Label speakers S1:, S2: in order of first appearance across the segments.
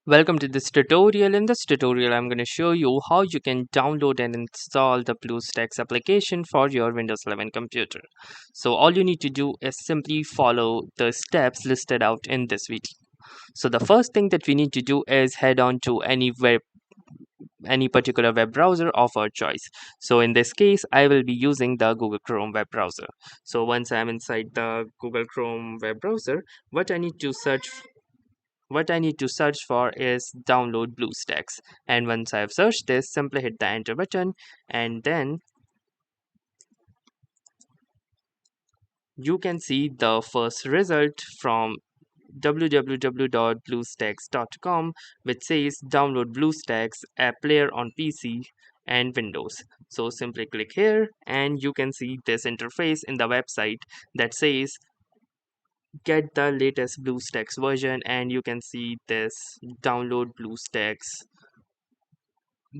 S1: Welcome to this tutorial. In this tutorial, I'm going to show you how you can download and install the BlueStacks application for your Windows 11 computer. So all you need to do is simply follow the steps listed out in this video. So the first thing that we need to do is head on to any particular web browser of our choice. So in this case, I will be using the Google Chrome web browser. So once I'm inside the Google Chrome web browser, what I need to search what I need to search for is download BlueStacks. And once I've searched this, simply hit the enter button, and then you can see the first result from www.bluestacks.com, which says download BlueStacks app player on PC and Windows. So simply click here and you can see this interface in the website that says get the latest BlueStacks version, and you can see this download BlueStacks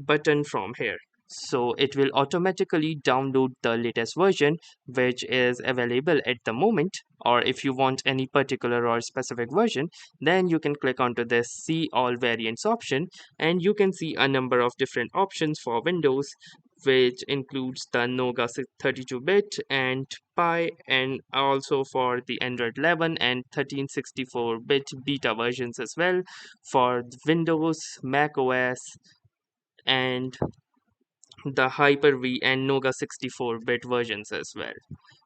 S1: button from here. So it will automatically download the latest version which is available at the moment, or if you want any particular or specific version, then you can click onto this see all variants option, and you can see a number of different options for Windows, which includes the Noga 32-bit and Pi, and also for the Android 11 and 1364-bit beta versions as well for Windows, Mac OS, and the Hyper-V and Noga 64-bit versions as well.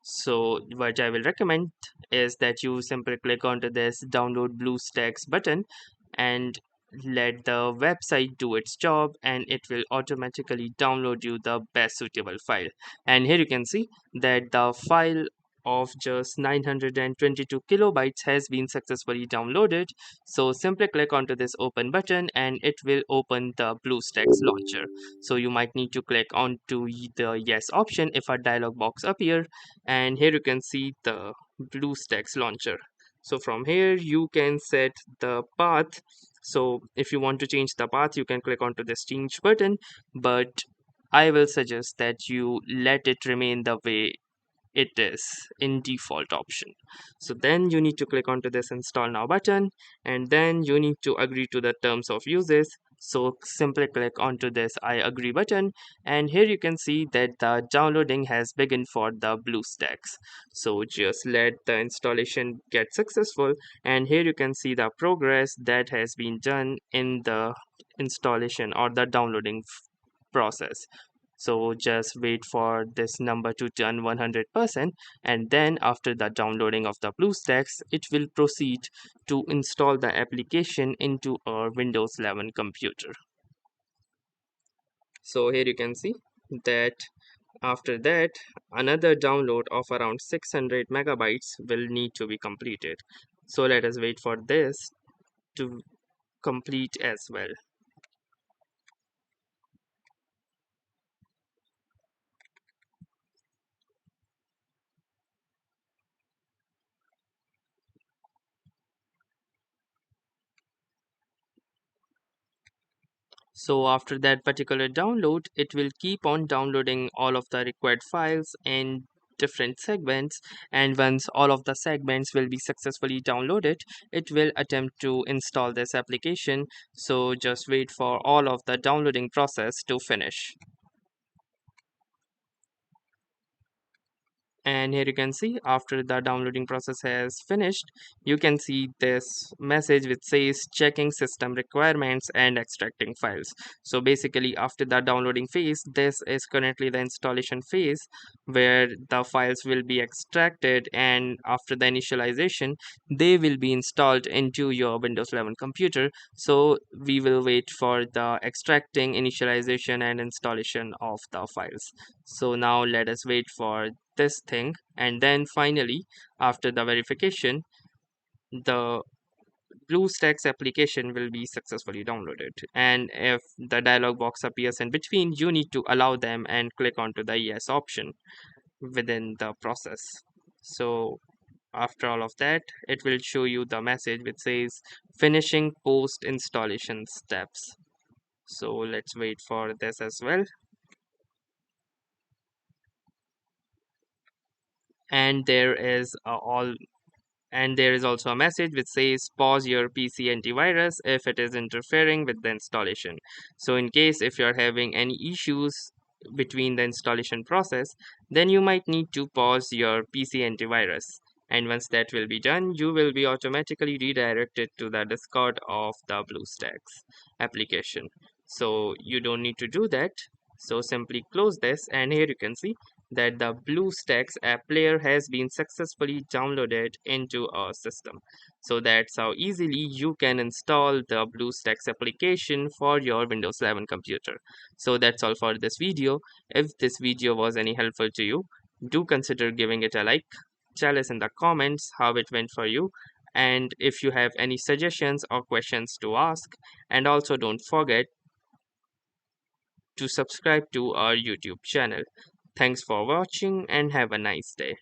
S1: So what I will recommend is that you simply click onto this download BlueStacks button and let the website do its job, and it will automatically download you the best suitable file. And here you can see that the file of just 922 kilobytes has been successfully downloaded. So simply click onto this open button and it will open the BlueStacks launcher. So you might need to click onto the yes option if a dialog box appear, and here you can see the BlueStacks launcher. So from here you can set the path. So if you want to change the path, you can click onto this change button, but I will suggest that you let it remain the way it is in default option. So then you need to click onto this install now button, and then you need to agree to the terms of uses. So simply click onto this I agree button, and here you can see that the downloading has begun for the BlueStacks. So just let the installation get successful, and here you can see the progress that has been done in the installation or the downloading process. So just wait for this number to turn 100%, and then after the downloading of the BlueStacks, it will proceed to install the application into a Windows 11 computer. So here you can see that after that, another download of around 600 megabytes will need to be completed. So let us wait for this to complete as well. So after that particular download, it will keep on downloading all of the required files in different segments, and once all of the segments will be successfully downloaded, it will attempt to install this application. So just wait for all of the downloading process to finish. And here you can see after the downloading process has finished, you can see this message which says checking system requirements and extracting files. So basically after the downloading phase, this is currently the installation phase where the files will be extracted, and after the initialization they will be installed into your Windows 11 computer. So we will wait for the extracting, initialization and installation of the files. So now let us wait for this thing, and then finally after the verification, the BlueStacks application will be successfully downloaded, and if the dialog box appears in between, you need to allow them and click onto the yes option within the process. So after all of that, it will show you the message which says finishing post installation steps. So let's wait for this as well. And there is all And there is also a message which says pause your PC antivirus if it is interfering with the installation. So in case if you're having any issues between the installation process, then you might need to pause your PC antivirus. And once that will be done, you will be automatically redirected to the Discord of the BlueStacks application. So you don't need to do that. So simply close this, and here you can see that the BlueStacks app player has been successfully downloaded into our system. So that's how easily you can install the BlueStacks application for your Windows 11 computer. So that's all for this video. If this video was any helpful to you, do consider giving it a like. Tell us in the comments how it went for you, and if you have any suggestions or questions to ask. And also don't forget to subscribe to our YouTube channel. Thanks for watching and have a nice day.